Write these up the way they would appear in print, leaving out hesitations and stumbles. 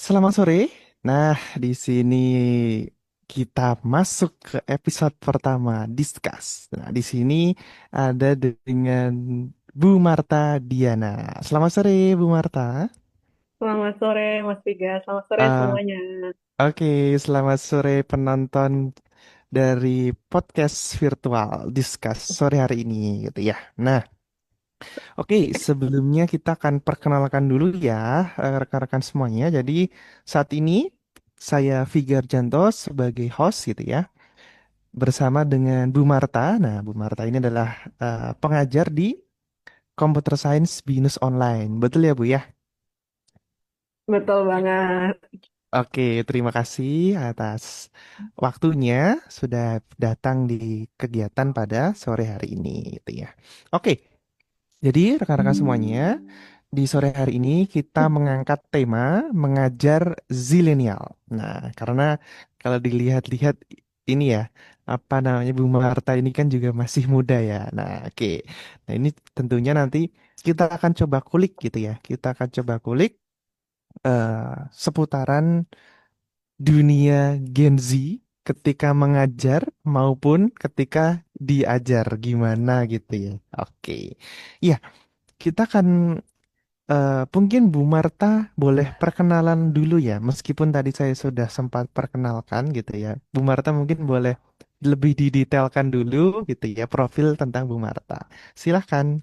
Selamat sore. Nah, di sini kita masuk ke episode pertama, Discuss. Nah, di sini ada dengan Bu Marta Diana. Selamat sore, Bu Marta. Selamat sore Mas Tiga, selamat sore Eh, semuanya. oke, selamat sore penonton dari podcast virtual Discuss sore hari ini, gitu ya. Nah, oke, sebelumnya kita akan perkenalkan dulu ya, rekan-rekan semuanya. Jadi saat ini saya Vigar Janto sebagai host gitu ya, bersama dengan Bu Marta. Nah, Bu Marta ini adalah pengajar di Computer Science Binus Online. Betul ya, Bu ya? Betul banget. Oke, terima kasih atas waktunya sudah datang di kegiatan pada sore hari ini gitu ya. Oke, jadi rekan-rekan semuanya, di sore hari ini kita mengangkat tema mengajar zilenial. Nah, karena kalau dilihat-lihat ini ya, apa namanya Bu Marta ini kan juga masih muda ya. Nah, oke. Nah, ini tentunya nanti kita akan coba kulik gitu ya. Kita akan coba kulik seputaran dunia Gen Z ketika mengajar maupun ketika diajar gimana gitu ya. Oke. Iya, kita kan mungkin Bu Marta boleh perkenalan dulu ya, meskipun tadi saya sudah sempat perkenalkan gitu ya. Bu Marta mungkin boleh lebih didetailkan dulu gitu ya, profil tentang Bu Marta. Silahkan.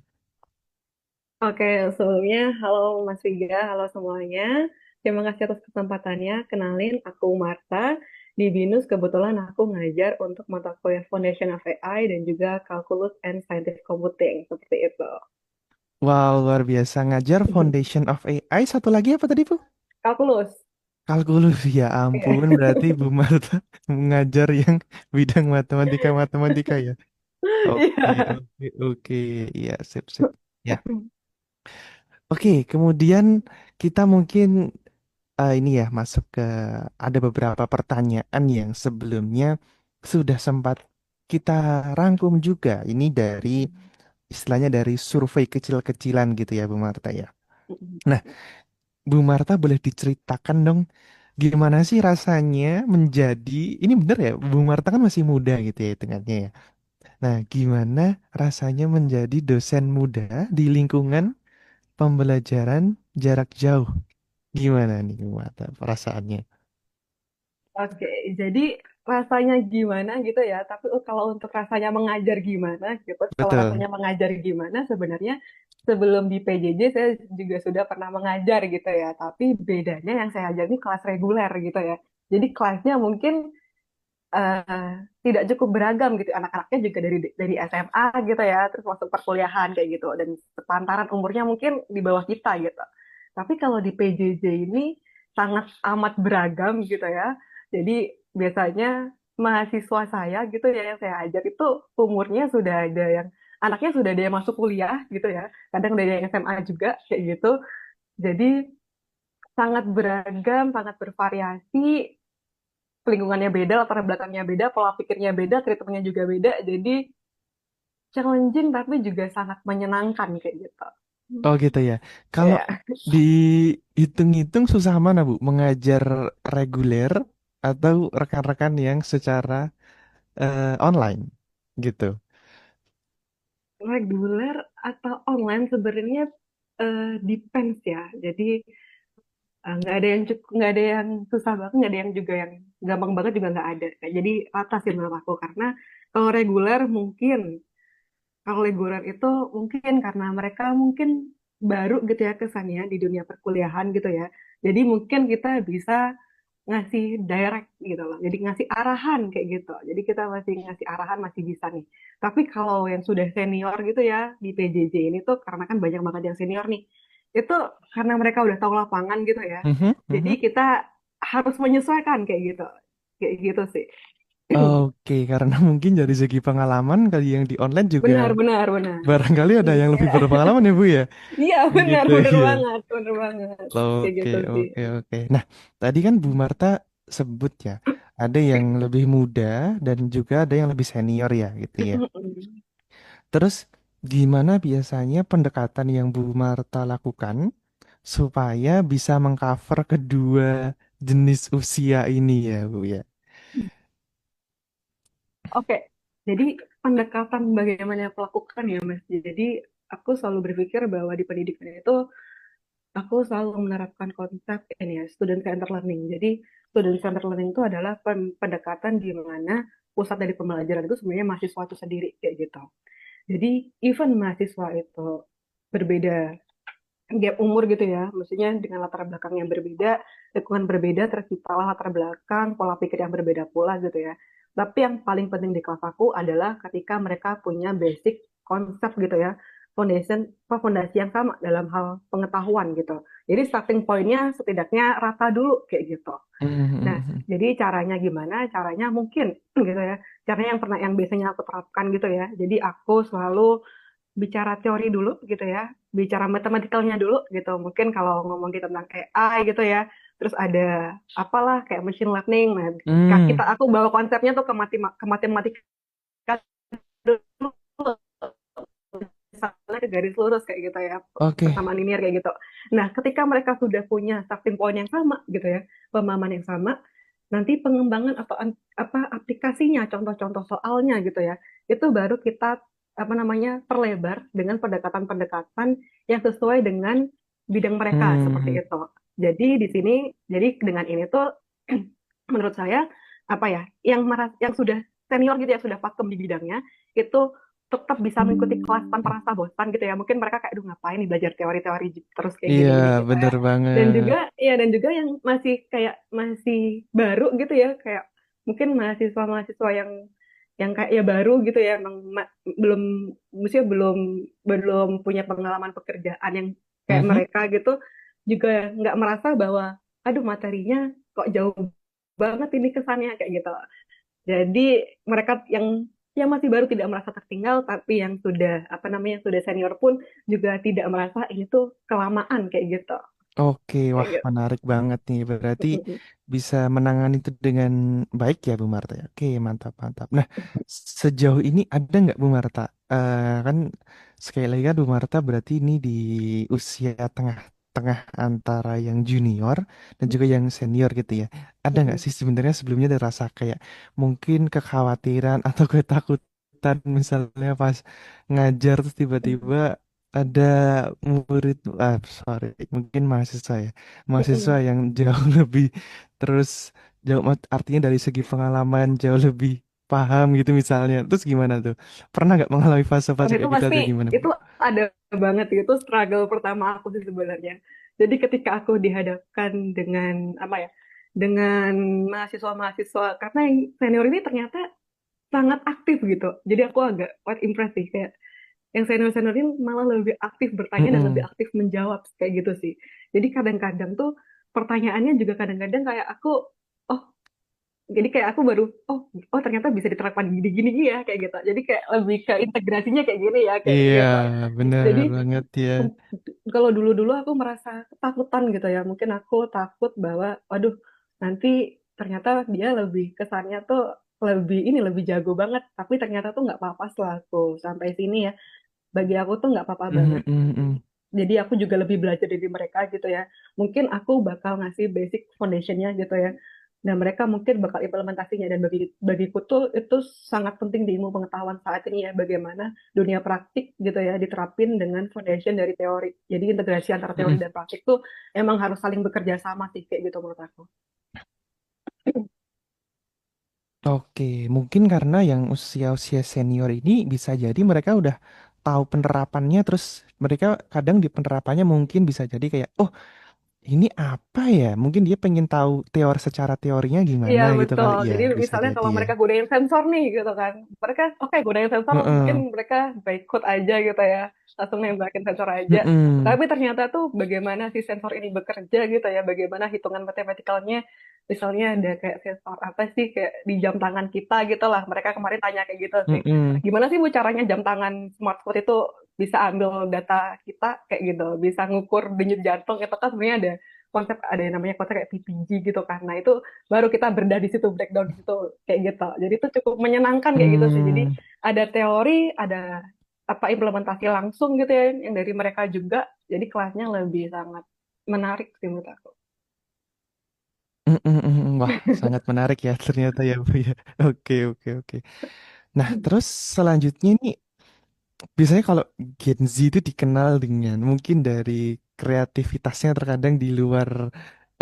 Oke, sebelumnya halo Mas Tiga, halo semuanya. Terima kasih atas kesempatannya. Kenalin, aku Marta. Di BINUS kebetulan aku ngajar untuk mata kuliah Foundation of AI dan juga Calculus and Scientific Computing, seperti itu. Wow, luar biasa ngajar Foundation of AI. Satu lagi apa tadi, Bu? Kalkulus. Kalkulus, ya Iya. ampun, berarti Bu Marta mengajar yang bidang matematika-matematika ya. Oke, Iya. oke, oke. Iya, sip, sip. Ya. Oke, kemudian kita mungkin ini ya masuk ke ada beberapa pertanyaan yang sebelumnya sudah sempat kita rangkum juga. Ini dari istilahnya dari survei kecil-kecilan gitu ya Bu Marta ya. Nah, Bu Marta boleh diceritakan dong gimana sih rasanya menjadi ini bener ya Bu Marta kan masih muda gitu ya hitungannya ya. Nah, gimana rasanya menjadi dosen muda di lingkungan pembelajaran jarak jauh? Gimana nih Bu Marta perasaannya? Oke, jadi rasanya gimana gitu ya. Tapi kalau untuk rasanya mengajar gimana gitu, kalau Betul. rasanya mengajar gimana sebenarnya sebelum di PJJ saya juga sudah pernah mengajar gitu ya. Tapi bedanya yang saya ajar ini kelas reguler gitu ya. Jadi kelasnya mungkin eh, tidak cukup beragam gitu. Anak-anaknya juga dari SMA gitu ya, terus masuk perkuliahan kayak gitu dan sepantaran umurnya mungkin di bawah kita gitu. Tapi kalau di PJJ ini sangat amat beragam gitu ya. Jadi biasanya mahasiswa saya gitu ya yang saya ajar itu umurnya sudah ada yang anaknya sudah ada yang masuk kuliah gitu ya. Kadang udah ada yang SMA juga kayak gitu. Jadi sangat beragam, sangat bervariasi, lingkungannya beda, latar belakangnya beda, pola pikirnya beda, treatmentnya juga beda. Jadi challenging tapi juga sangat menyenangkan kayak gitu. Oh gitu ya. Kalau Ya, dihitung-hitung susah mana Bu? Mengajar reguler atau rekan-rekan yang secara online gitu? reguler atau online sebenarnya depends ya. Jadi nggak ada yang cukup, nggak ada yang susah banget, nggak ada yang juga yang gampang banget juga nggak ada. Jadi rata sih menurut aku karena kalau reguler mungkin kalau reguler itu mungkin karena mereka mungkin baru gitu ya kesannya di dunia perkuliahan gitu ya. Jadi mungkin kita bisa ngasih direct gitu loh. Jadi ngasih arahan kayak gitu. Jadi kita masih ngasih arahan masih bisa nih. Tapi kalau yang sudah senior gitu ya di PJJ ini tuh karena kan banyak banget yang senior nih. Itu karena mereka udah tahu lapangan gitu ya. Mhm, Jadi mhm. kita harus menyesuaikan kayak gitu. Kayak gitu sih. Oke, karena mungkin dari segi pengalaman kali yang di online juga Benar, benar, benar. barangkali ada yang lebih Iya. berpengalaman ya Bu ya. Iya, benar, Gitu benar ya. banget, benar banget. Kayak Oke, gitu sih. oke, oke. Nah, tadi kan Bu Marta sebut ya, ada yang lebih muda dan juga ada yang lebih senior ya, gitu ya. Terus gimana biasanya pendekatan yang Bu Marta lakukan supaya bisa mengcover kedua jenis usia ini ya Bu ya. Oke, jadi pendekatan bagaimana aku lakukan ya Mas. Jadi aku selalu berpikir bahwa di pendidikan itu aku selalu menerapkan konsep ini ya, student center learning. Jadi student center learning itu adalah pendekatan di mana pusat dari pembelajaran itu sebenarnya mahasiswa itu sendiri kayak gitu. Jadi even mahasiswa itu berbeda gap umur gitu ya, maksudnya dengan latar belakang yang berbeda, lingkungan berbeda, terciptalah latar belakang, pola pikir yang berbeda pula gitu ya. Tapi yang paling penting di kelas aku adalah ketika mereka punya basic konsep gitu ya, foundation, apa fondasi yang sama dalam hal pengetahuan gitu. Jadi starting point-nya setidaknya rata dulu kayak gitu. Nah, Mhm. jadi caranya gimana? Caranya mungkin gitu ya. Caranya yang pernah yang biasanya aku terapkan gitu ya. Jadi aku selalu bicara teori dulu gitu ya, bicara matematikalnya dulu gitu. Mungkin kalau ngomongin tentang AI gitu ya, terus ada apalah kayak machine learning. Nah, Hmm, aku bawa konsepnya tuh ke matematika dulu, misalnya ke garis lurus kayak gitu ya, oke. persamaan linear kayak gitu. Nah, ketika mereka sudah punya starting point yang sama gitu ya, pemahaman yang sama, nanti pengembangan atau apa aplikasinya, contoh-contoh soalnya gitu ya, itu baru kita apa namanya perlebar dengan pendekatan-pendekatan yang sesuai dengan bidang mereka seperti Hmm, itu. Jadi di sini, jadi dengan ini tuh menurut saya apa ya, yang sudah senior gitu ya, sudah pakem di bidangnya itu tetap bisa mengikuti kelas tanpa rasa bosan gitu ya. Mungkin mereka kayak, aduh ngapain nih belajar teori-teori terus kayak iya gini-gini gitu ya. bener Dan banget. juga ya dan juga yang masih kayak masih baru gitu ya, kayak mungkin mahasiswa-mahasiswa yang kayak ya baru gitu ya, emang belum maksudnya belum belum punya pengalaman pekerjaan yang kayak Mhm. mereka gitu, juga nggak merasa bahwa aduh materinya kok jauh banget ini kesannya kayak gitu. Jadi mereka yang masih baru tidak merasa tertinggal, tapi yang sudah apa namanya yang sudah senior pun juga tidak merasa ini tuh kelamaan kayak gitu. Oke, Kayak wah gitu. menarik banget nih. Berarti Mm-mm. bisa menangani itu dengan baik ya Bu Marta ya. Oke, mantap mantap. Nah, sejauh ini ada nggak Bu Marta? Kan sekali lagi kan Bu Marta berarti ini di usia tengah-tengah antara yang junior dan juga yang senior gitu ya. Ada nggak Mm-mm. sih sebenarnya sebelumnya ada rasa kayak mungkin kekhawatiran atau ketakutan misalnya pas ngajar terus tiba-tiba ada murid, sorry, mungkin mahasiswa ya, mahasiswa Mm-mm. yang jauh lebih terus artinya dari segi pengalaman jauh lebih paham gitu misalnya. Terus gimana tuh? Pernah nggak mengalami Oh, fase-fase itu kayak gitu pasti atau gimana, Bu? itu ada banget itu struggle pertama aku sih sebenarnya. Jadi ketika aku dihadapkan dengan apa ya, dengan mahasiswa-mahasiswa karena yang senior ini ternyata sangat aktif gitu. Jadi aku agak quite impressed sih, kayak yang senior-senior ini malah lebih aktif bertanya dan lebih Mm-mm. aktif menjawab kayak gitu sih. Jadi kadang-kadang tuh pertanyaannya juga kadang-kadang kayak aku, oh jadi kayak aku baru, oh oh ternyata bisa diterapkan gini-gini ya kayak gitu. Jadi kayak lebih ke integrasinya kayak gini ya kayak Iya, gitu. Jadi benar banget ya. kalau dulu-dulu aku merasa ketakutan gitu ya. Mungkin aku takut bahwa, waduh, nanti ternyata dia lebih kesannya tuh lebih ini lebih jago banget. Tapi ternyata tuh nggak apa-apa setelah aku sampai sini ya. Bagi aku tuh nggak apa-apa Mhm, banget. mhm, mhm. Jadi aku juga lebih belajar dari mereka gitu ya. Mungkin aku bakal ngasih basic foundationnya gitu ya. Dan mereka mungkin bakal implementasinya. Dan bagiku tuh itu sangat penting di ilmu pengetahuan saat ini ya. Bagaimana dunia praktik gitu ya diterapin dengan foundation dari teori. Jadi integrasi antara teori Mhm. dan praktik tuh emang harus saling bekerja sama sih kayak gitu menurut aku. Oke, mungkin karena yang usia-usia senior ini bisa jadi mereka udah tahu penerapannya, terus mereka kadang di penerapannya mungkin bisa jadi kayak, oh ini apa ya? Mungkin dia pengen tahu secara teorinya Iya gimana gitu betul. kali ya, Jadi bisa misalnya jadi kalau ya. mereka gunain sensor nih gitu kan, mereka oke gunain sensor mungkin Heeh. mereka by code aja gitu ya, langsung nembakin sensor aja. Heeh. Tapi ternyata tuh bagaimana si sensor ini bekerja gitu ya, bagaimana hitungan matematikalnya. Misalnya ada kayak sensor apa sih kayak di jam tangan kita gitu lah. Mereka kemarin tanya kayak gitu sih. Heeh. Gimana sih bu caranya jam tangan smartwatch itu bisa ambil data kita kayak gitu, bisa ngukur denyut jantung itu kan sebenarnya ada yang namanya konsep kayak PPG gitu kan. Nah itu baru kita berdah di situ, breakdown di situ kayak gitu. Jadi itu cukup menyenangkan kayak gitu sih. Jadi Hmm. ada teori, ada apa implementasi langsung gitu ya yang dari mereka juga. Jadi kelasnya lebih sangat. menarik sih menurut aku. Wah, sangat menarik ya ternyata ya Bu ya. Oke, oke, oke. Nah, terus selanjutnya nih, biasanya kalau Gen Z itu dikenal dengan mungkin dari kreativitasnya terkadang di luar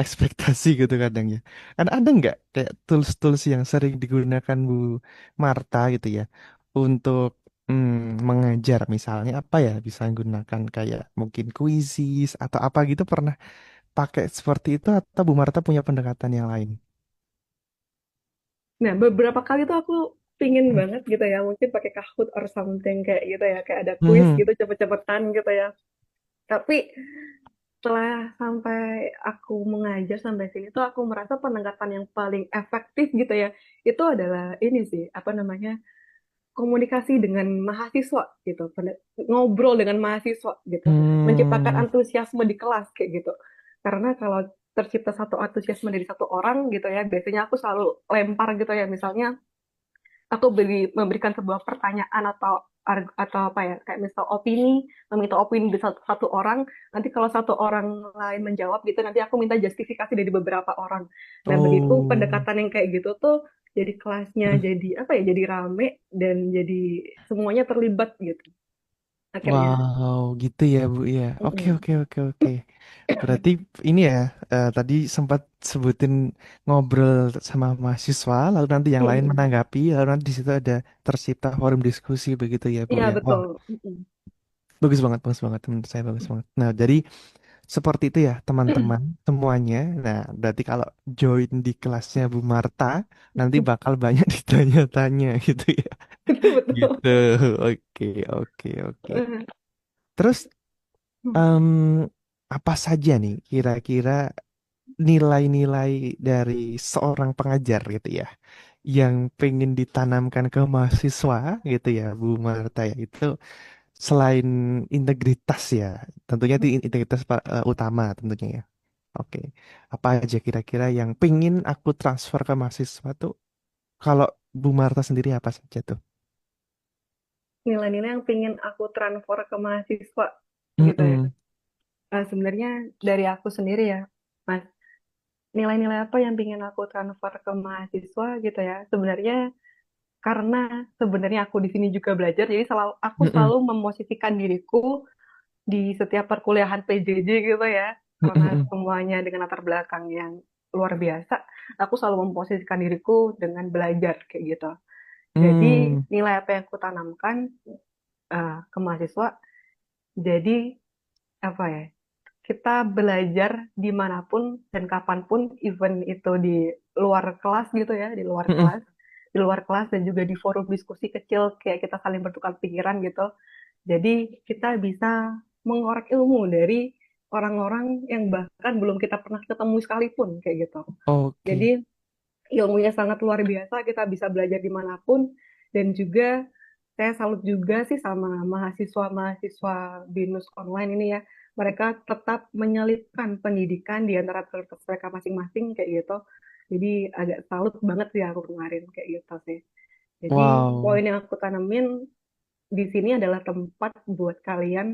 ekspektasi gitu kadang ya. Ada nggak kayak tools-tools yang sering digunakan Bu Marta gitu ya untuk mengajar misalnya apa ya bisa menggunakan kayak mungkin quizzes atau apa gitu pernah pakai seperti itu atau Bu Marta punya pendekatan yang lain? Nah, beberapa kali tuh aku pingin banget gitu ya, mungkin pakai Kahoot or something kayak gitu ya, kayak ada quiz Mhm. gitu cepet-cepetan gitu ya. Tapi setelah sampai aku mengajar sampai sini tuh aku merasa pendekatan yang paling efektif gitu ya, itu adalah ini sih, apa namanya, komunikasi dengan mahasiswa gitu, ngobrol dengan mahasiswa gitu, menciptakan Hmm. antusiasme di kelas kayak gitu. Karena kalau tercipta satu antusiasme dari satu orang gitu ya, biasanya aku selalu lempar gitu ya, misalnya aku memberikan sebuah pertanyaan atau apa ya kayak misal opini, meminta opini dari satu orang, nanti kalau satu orang lain menjawab gitu nanti aku minta justifikasi dari beberapa orang. Nah begitu Oh. pendekatan yang kayak gitu tuh jadi kelasnya jadi apa ya, jadi rame dan jadi semuanya terlibat gitu akhirnya. Wow, gitu ya Bu ya. Oke, Mm-mm. oke, oke, oke. Berarti ini ya, tadi sempat sebutin ngobrol sama mahasiswa, lalu nanti yang lain Mm-mm. menanggapi, lalu nanti di situ ada tercipta forum diskusi begitu ya Bu Iya ya. Wah, betul. Mm-mm. bagus banget menurut saya bagus banget. Nah, jadi seperti itu ya teman-teman semuanya. Nah, berarti kalau join di kelasnya Bu Marta, nanti bakal banyak ditanya-tanya gitu ya. Betul betul. Gitu. Oke, oke, oke. Terus em, apa saja nih kira-kira nilai-nilai dari seorang pengajar gitu ya yang pengen ditanamkan ke mahasiswa gitu ya Bu Marta ya itu selain integritas ya tentunya itu integritas utama tentunya ya. Oke. Apa aja kira-kira yang pengen aku transfer ke mahasiswa tuh kalau Bu Marta sendiri apa saja tuh? Nilai-nilai yang pingin aku transfer ke mahasiswa gitu ya. Mm-mm. Sebenarnya dari aku sendiri ya, Mas, nilai-nilai apa yang ingin aku transfer ke mahasiswa gitu ya. Sebenarnya karena sebenarnya aku di sini juga belajar, jadi aku Mm-mm. selalu memosisikan diriku di setiap perkuliahan PJJ gitu ya. Karena Mm-mm. semuanya dengan latar belakang yang luar biasa, aku selalu memposisikan diriku dengan belajar kayak gitu. Jadi Mm. nilai apa yang aku tanamkan ke mahasiswa, jadi apa ya? Kita belajar dimanapun dan kapanpun, even itu di luar kelas gitu ya, Mm-mm. di luar kelas dan juga di forum diskusi kecil kayak kita saling bertukar pikiran gitu. Jadi kita bisa mengorek ilmu dari orang-orang yang bahkan belum kita pernah ketemu sekalipun kayak gitu. Jadi Oke. ilmunya sangat luar biasa, kita bisa belajar dimanapun dan juga saya salut juga sih sama mahasiswa-mahasiswa BINUS online ini ya. Mereka tetap menyelipkan pendidikan di antara prioritas mereka masing-masing kayak gitu. Jadi agak salut banget sih aku kemarin kayak gitu sih. Jadi Wow. poin yang aku tanemin di sini adalah tempat buat kalian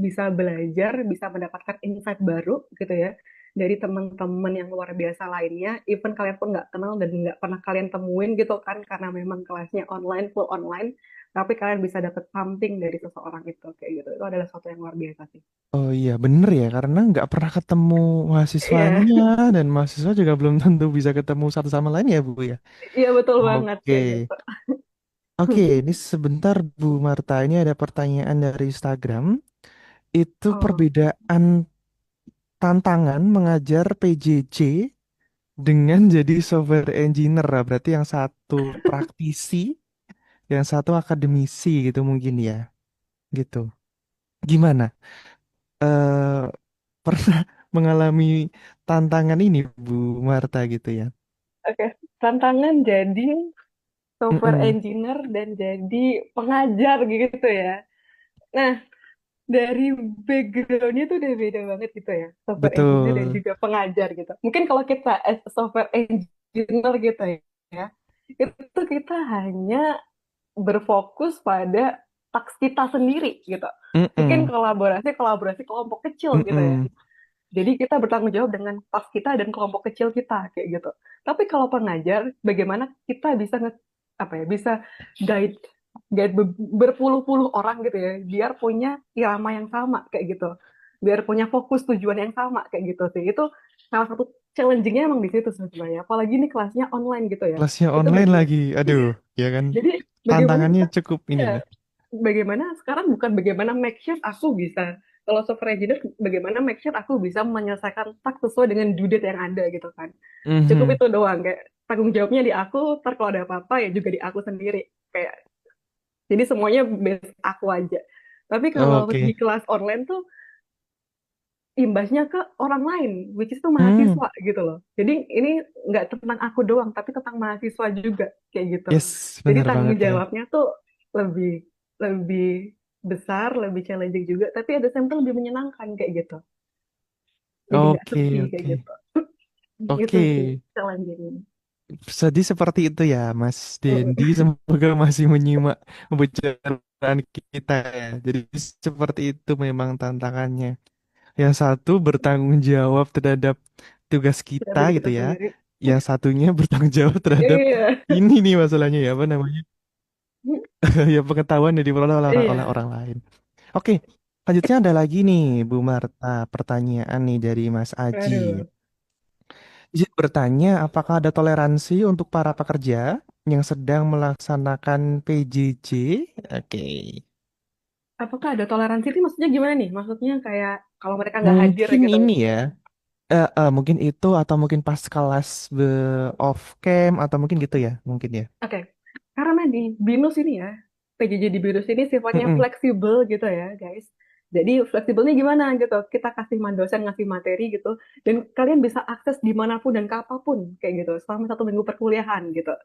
bisa belajar, bisa mendapatkan insight baru gitu ya dari teman-teman yang luar biasa lainnya. Even kalian pun nggak kenal dan nggak pernah kalian temuin gitu kan karena memang kelasnya online, full online. Tapi kalian bisa dapat something dari seseorang itu kayak gitu. Itu adalah sesuatu yang luar biasa sih. Oh iya bener ya karena nggak pernah ketemu Iya, mahasiswanya dan mahasiswa juga belum tentu bisa ketemu satu sama lain ya Bu ya. iya betul banget Oke. kayak gitu. Oke, ini sebentar Bu Marta ini ada pertanyaan dari Instagram. Itu Oh, perbedaan tantangan mengajar PJJ dengan jadi software engineer. Berarti yang satu praktisi, yang satu akademisi gitu mungkin ya. Gitu. Gimana? Eh pernah mengalami tantangan ini Bu Marta gitu ya? oke. Tantangan jadi software Mm-mm. engineer dan jadi pengajar gitu ya. Nah, dari backgroundnya tuh udah beda banget gitu ya, software engineer dan Betul. juga pengajar gitu. Mungkin kalau kita as a software engineer gitu ya, itu kita hanya berfokus pada task kita sendiri gitu. Mungkin Mm-mm. kolaborasi kolaborasi kelompok kecil gitu ya. Mm-mm. Jadi kita bertanggung jawab dengan kelas kita dan kelompok kecil kita kayak gitu. Tapi kalau pengajar, bagaimana kita bisa apa ya, bisa guide guide berpuluh-puluh orang gitu ya, biar punya irama yang sama kayak gitu, biar punya fokus tujuan yang sama kayak gitu sih. Itu salah satu challengingnya emang di situ sebenarnya. Apalagi ini kelasnya online gitu ya. Kelasnya Itu online bagi, lagi. Aduh, ya kan. jadi bagaimana Tantangannya cukup ya, inilah. bagaimana sekarang bukan bagaimana make sure aku bisa, kalau software engineer bagaimana make sure aku bisa menyelesaikan task sesuai dengan due date yang ada gitu kan. Cukup Mhm. itu doang, kayak tanggung jawabnya di aku, ntar kalau ada apa-apa ya juga di aku sendiri, kayak jadi semuanya base aku aja. Tapi kalau di Oke. kelas online tuh imbasnya ke orang lain, which is tuh Hmm. mahasiswa gitu loh. Jadi ini nggak tentang aku doang, tapi tentang mahasiswa juga kayak gitu. Yes, Jadi bener tanggung banget ya. jawabnya tuh lebih lebih besar, lebih challenging juga, tapi ada yang tuh lebih menyenangkan kayak gitu. Jadi nggak Oke, sedih kayak oke. gitu. Gitu Oke. sih challenging. Sedih seperti itu ya, Mas Dendi. Semoga masih menyimak pembicaraan kita ya. Jadi seperti itu memang tantangannya. Yang satu bertanggung jawab terhadap tugas kita Diri gitu kita ya. sendiri. Yang satunya bertanggung jawab terhadap Iya. ini nih masalahnya ya, apa namanya? Ya pengetahuan yang diperoleh oleh Iya. orang lain. Oke, selanjutnya ada lagi nih, Bu Marta, pertanyaan nih dari Mas Aji. Aduh. Izin bertanya, apakah ada toleransi untuk para pekerja yang sedang melaksanakan PJJ? Oke. Apakah ada toleransi itu maksudnya gimana nih? Maksudnya kayak kalau mereka nggak hadir Mungkin gitu. ini ya, mungkin itu atau mungkin pas kelas off cam atau mungkin gitu ya, mungkin ya. Oke. Karena di BINUS ini ya, PJJ di BINUS ini sifatnya Mm-mm. fleksibel gitu ya, guys. Jadi fleksibelnya gimana gitu? Kita kasih dosen ngasih materi gitu, dan kalian bisa akses dimanapun dan kapanpun kayak gitu, selama 1 minggu perkuliahan gitu.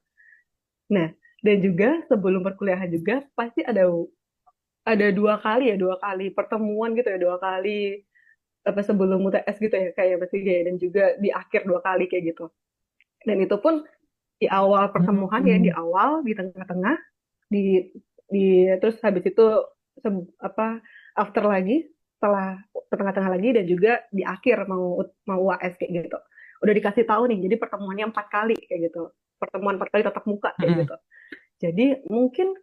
Nah, dan juga sebelum perkuliahan juga pasti ada 2 kali ya, 2 kali pertemuan gitu ya, 2 kali apa sebelum UTS gitu ya, kayak berarti ya, dan juga di akhir 2 kali kayak gitu. Dan itu pun di awal pertemuan ya, di Hmm. awal, di tengah-tengah, di di terus habis itu apa after lagi, setelah tengah-tengah lagi, dan juga di akhir mau mau UAS kayak gitu. Udah dikasih tahu nih, jadi pertemuannya 4 kali kayak gitu. Pertemuan 4 kali tatap muka kayak Mm-mm. gitu. Jadi mungkin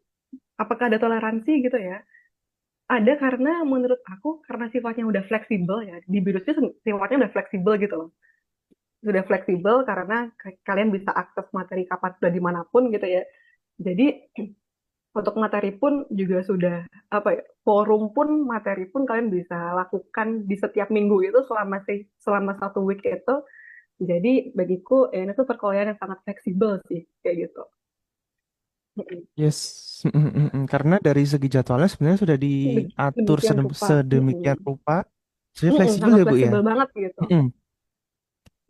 apakah ada toleransi gitu ya? Ada, karena menurut aku karena sifatnya udah fleksibel ya, di virusnya sifatnya udah fleksibel gitu loh. Sudah fleksibel karena kalian bisa akses materi kapan sudah dimanapun gitu ya. Jadi untuk materi pun juga sudah apa ya, forum pun materi pun kalian bisa lakukan di setiap minggu itu selama 1 week itu. Jadi bagiku ini tuh perkuliahan yang sangat fleksibel sih kayak gitu. Yes. Mm-mm. Karena dari segi jadwalnya sebenarnya sudah diatur Demikian rupa. sedemikian rupa. Jadi fleksibel Sangat ya, Bu ya? fleksibel banget gitu. Mm-mm.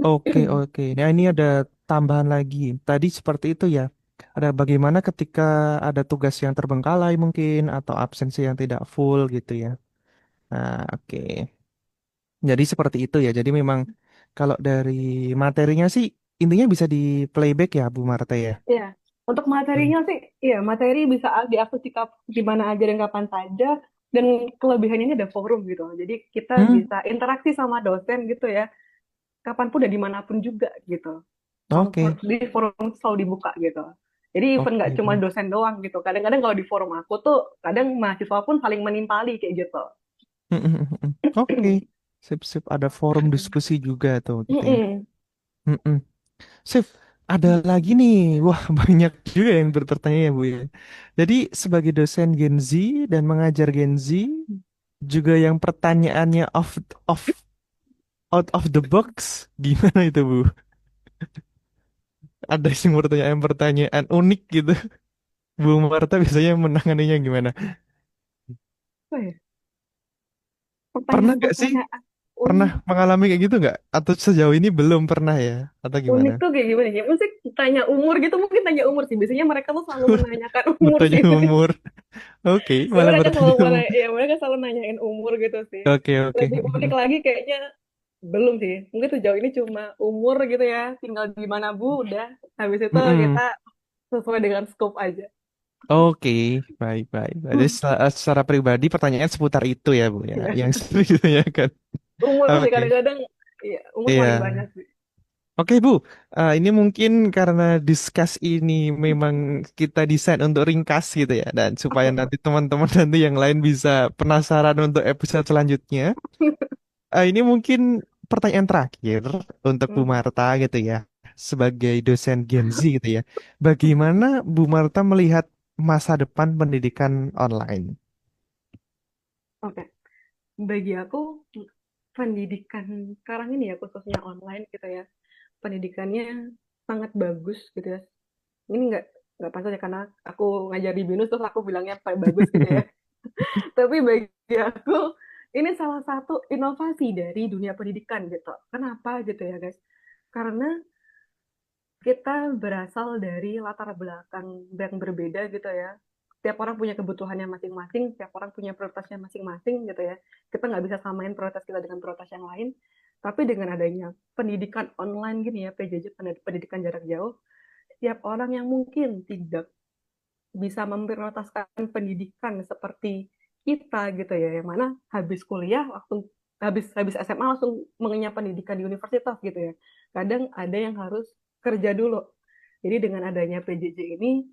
Oke, oke. Nah, ini ada tambahan lagi. Tadi seperti itu ya. Ada bagaimana ketika ada tugas yang terbengkalai mungkin atau absensi yang tidak full gitu ya. Nah, oke. Jadi seperti itu ya. Jadi memang kalau dari materinya sih intinya bisa di playback ya, Bu Marta ya. Iya, untuk Hmm. materinya sih, iya materi bisa diakses di mana aja dan kapan saja. Dan kelebihannya ini ada forum gitu. Jadi kita Hmm, bisa interaksi sama dosen gitu ya, kapanpun dan dimanapun juga gitu. oke. Di forum selalu dibuka gitu. Jadi even nggak Oke. cuma dosen doang gitu. Kadang-kadang kalau di forum aku tuh, kadang mahasiswa pun saling menimpali kayak gitu. Oke. Sip, sip. Ada forum diskusi juga tuh gitu ya. Mm-mm. Mm-mm. Sip. Ada lagi nih. Wah, banyak juga yang bertanya ya, Bu ya. Jadi sebagai dosen Gen Z dan mengajar Gen Z, juga yang pertanyaannya of out of the box, gimana itu, Bu? Ada yang pertanyaan unik gitu. Bu Marta biasanya menanganinya gimana? Apa ya? Pernah nggak sih? Pertanyaan-pertanyaan Pernah unik. mengalami kayak gitu nggak? Atau sejauh ini belum pernah ya? Atau gimana? Unik tuh kayak gimana ya? Mesti tanya umur gitu, mungkin tanya umur sih. Biasanya mereka tuh selalu menanyakan umur Bertanya sih. umur. Oke, Ya malah mereka bertanya selalu umur. ya mereka selalu nanyain umur gitu sih. Oke, oke. Lebih unik lagi kayaknya belum sih. Mungkin sejauh ini cuma umur gitu ya. Tinggal di mana Bu, udah. Habis itu kita Mm-mm. sesuai dengan scope aja. Oke, baik, baik. Jadi secara pribadi pertanyaan seputar itu ya, Bu ya. Iya. Yang sering ditanyakan. Umur sih Oke, kadang-kadang, iya, umur paling iya. banyak sih. Oke Bu, ini mungkin karena discuss ini memang kita desain untuk ringkas gitu ya, dan supaya nanti teman-teman nanti yang lain bisa penasaran untuk episode selanjutnya. Ini mungkin pertanyaan terakhir untuk Bu Mhm. Marta gitu ya, sebagai dosen Gen Z gitu ya. Bagaimana Bu Marta melihat masa depan pendidikan online? Oke, bagi aku pendidikan sekarang ini ya khususnya online gitu ya, pendidikannya sangat bagus gitu ya. Ini nggak pas aja karena aku ngajar di BINUS terus aku bilangnya paling bagus gitu ya. Tapi bagi aku ini salah satu inovasi dari dunia pendidikan gitu. Kenapa gitu ya guys? Karena kita berasal dari latar belakang yang berbeda gitu ya. Setiap orang punya kebutuhannya masing-masing, setiap orang punya prioritasnya masing-masing gitu ya. Kita nggak bisa samain prioritas kita dengan prioritas yang lain. Tapi dengan adanya pendidikan online gini ya, PJJ, pendidikan jarak jauh, setiap orang yang mungkin tidak bisa memprioritaskan pendidikan seperti kita gitu ya, yang mana habis kuliah langsung habis habis SMA langsung mengenyam pendidikan di universitas gitu ya. Kadang ada yang harus kerja dulu. Jadi dengan adanya PJJ ini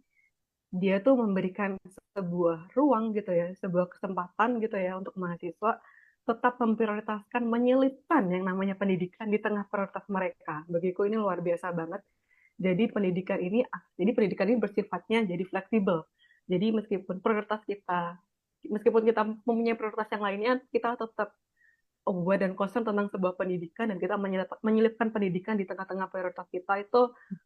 dia tuh memberikan sebuah ruang gitu ya, sebuah kesempatan gitu ya untuk mahasiswa tetap memprioritaskan menyelipkan yang namanya pendidikan di tengah prioritas mereka. Bagiku ini luar biasa banget. Jadi pendidikan ini bersifatnya jadi fleksibel. Jadi meskipun kita mempunyai prioritas yang lainnya, kita tetap aware dan concern tentang sebuah pendidikan dan kita menyelipkan pendidikan di tengah-tengah prioritas kita itu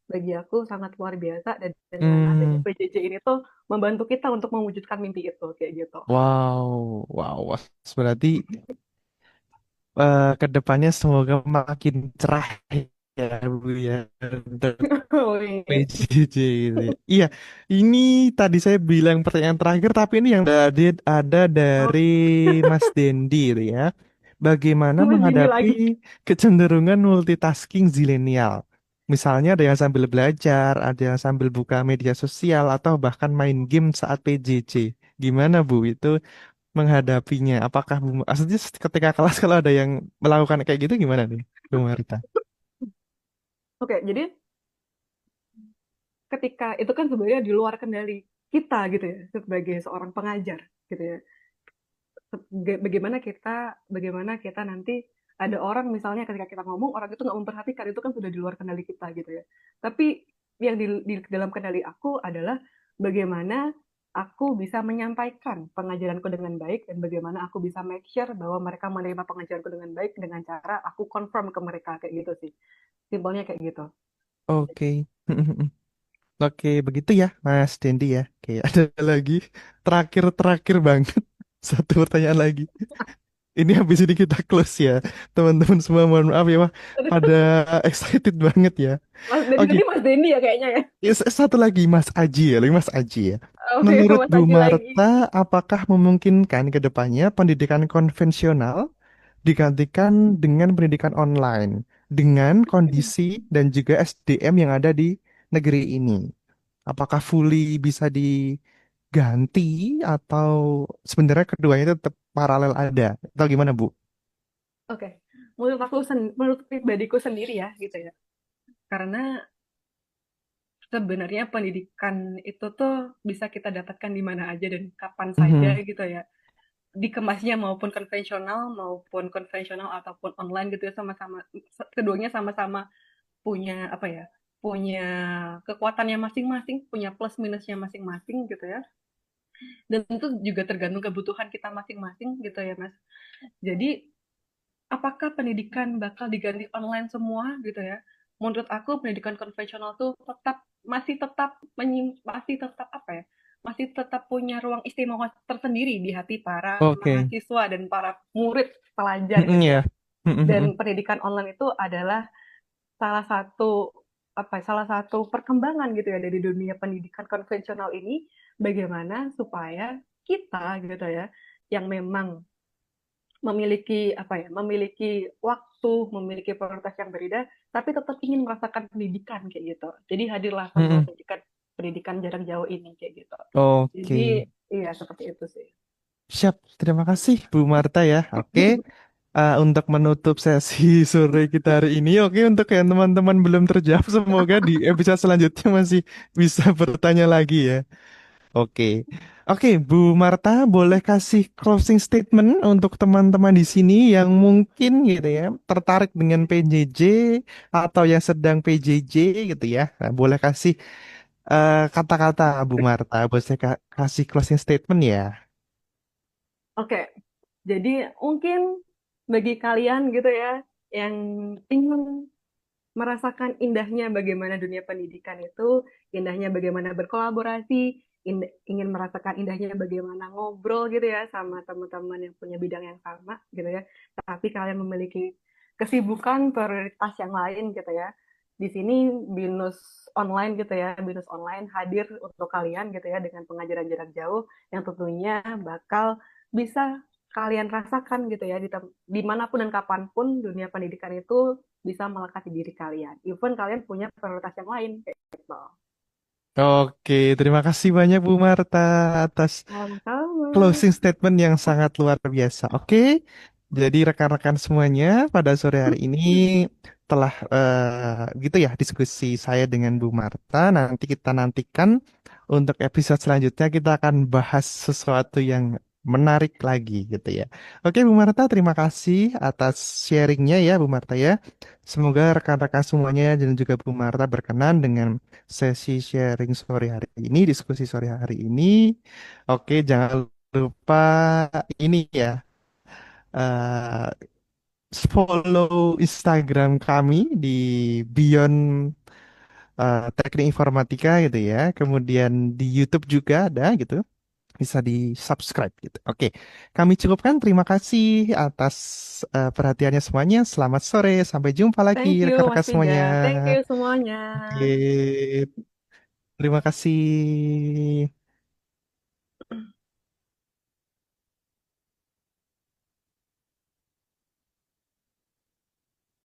bagi aku sangat luar biasa dan dengan adanya Hmm, PJJ ini tuh membantu kita untuk mewujudkan mimpi itu kayak gitu. wow, wow, wah. Berarti ke depannya semoga makin cerah ya Bu ya untuk PJJ gitu ya. Iya, ini tadi saya bilang pertanyaan terakhir, tapi ini yang ada dari Oh, Mas Dendi gitu ya. Bagaimana Mas Dini menghadapi lagi. kecenderungan multitasking zilenial? Misalnya ada yang sambil belajar, ada yang sambil buka media sosial, atau bahkan main game saat PJJ. Gimana Bu itu menghadapinya? Apakah Bu, maksudnya ketika kelas kalau ada yang melakukan kayak gitu gimana nih, Bu Marta? Oke, jadi ketika itu kan sebenarnya di luar kendali kita gitu ya sebagai seorang pengajar gitu ya. Bagaimana kita nanti ada orang misalnya ketika kita ngomong orang itu nggak memperhatikan itu kan sudah di luar kendali kita gitu ya. Tapi yang di dalam kendali aku adalah bagaimana aku bisa menyampaikan pengajaranku dengan baik dan bagaimana aku bisa make sure bahwa mereka menerima pengajaranku dengan baik dengan cara aku confirm ke mereka kayak gitu sih. Simpelnya kayak gitu. Oke. Oke, begitu ya, Mas Dendi ya. Oke, ada lagi terakhir banget satu pertanyaan lagi. Ini habis ini kita close ya, teman-teman semua. Mohon maaf ya, Wah, pada excited banget ya. Mas dari Oke, tadi Mas Dendi ya kayaknya ya. satu lagi Mas Aji ya, lagi Mas Aji ya. Oke, Menurut Mas Bu Aji lagi. Marta, apakah memungkinkan ke depannya pendidikan konvensional digantikan dengan pendidikan online dengan kondisi dan juga SDM yang ada di negeri ini? Apakah fully bisa diganti atau sebenarnya keduanya itu tetap paralel ada? Atau gimana, Bu? Oke, menurut pribadiku sendiri ya gitu ya. Karena sebenarnya pendidikan itu tuh bisa kita dapatkan di mana aja dan kapan saja Mhm. gitu ya. Dikemasnya maupun konvensional ataupun online gitu ya sama-sama keduanya sama-sama punya apa ya? Punya kekuatannya masing-masing, punya plus minusnya masing-masing gitu ya. Dan itu juga tergantung kebutuhan kita masing-masing gitu ya, Mas. Jadi apakah pendidikan bakal diganti online semua gitu ya? Menurut aku pendidikan konvensional tuh masih tetap apa ya? Masih tetap punya ruang istimewa tersendiri di hati para Oke. mahasiswa dan para murid pelajar Mhm, gitu ya. ya. Mhm. Dan pendidikan online itu adalah salah satu salah satu perkembangan gitu ya dari dunia pendidikan konvensional ini bagaimana supaya kita gitu ya yang memang memiliki waktu, memiliki prioritas yang berbeda, tapi tetap ingin merasakan pendidikan kayak gitu. Jadi hadirlah sebuah Mhm. pendidikan pendidikan jarak jauh ini kayak gitu. Jadi Oke. iya seperti itu sih. Siap. Terima kasih, Bu Marta ya. Oke. untuk menutup sesi sore kita hari ini. Oke, untuk yang teman-teman belum terjawab, semoga di episode selanjutnya masih bisa bertanya lagi ya. Oke. Oke, Bu Marta, boleh kasih closing statement untuk teman-teman di sini yang mungkin gitu ya, tertarik dengan PJJ atau yang sedang PJJ gitu ya. Nah, boleh kasih kata-kata Bu Marta, boleh saya kasih closing statement ya. Oke, jadi mungkin bagi kalian gitu ya yang ingin merasakan indahnya bagaimana dunia pendidikan itu, indahnya bagaimana berkolaborasi, ingin merasakan indahnya bagaimana ngobrol gitu ya sama teman-teman yang punya bidang yang sama gitu ya. Tapi kalian memiliki kesibukan prioritas yang lain gitu ya. Di sini BINUS online gitu ya, BINUS online hadir untuk kalian gitu ya dengan pengajaran jarak jauh yang tentunya bakal bisa kalian rasakan gitu ya dimanapun dan kapanpun dunia pendidikan itu bisa melekat di diri kalian. Even kalian punya prioritas yang lain kayak gitu. Oke, terima kasih banyak Bu Marta atas Sama-sama. closing statement yang sangat luar biasa. Oke, jadi rekan-rekan semuanya pada sore hari ini telah gitu ya diskusi saya dengan Bu Marta. Nanti kita nantikan untuk episode selanjutnya kita akan bahas sesuatu yang menarik lagi gitu ya. Oke Bu Marta, terima kasih atas sharingnya ya Bu Marta ya. Semoga rekan-rekan semuanya dan juga Bu Marta berkenan dengan sesi sharing sore hari ini, diskusi sore hari ini. Oke, jangan lupa ini ya, eh, follow Instagram kami di Beyond Teknik Informatika gitu ya. Kemudian di YouTube juga ada gitu. Bisa di subscribe gitu. Oke, kami cukupkan. Terima kasih atas perhatiannya semuanya. Selamat sore, sampai jumpa lagi Thank you rekan-rekan Mas semuanya. Pija. Thank you semuanya. Oke, terima kasih.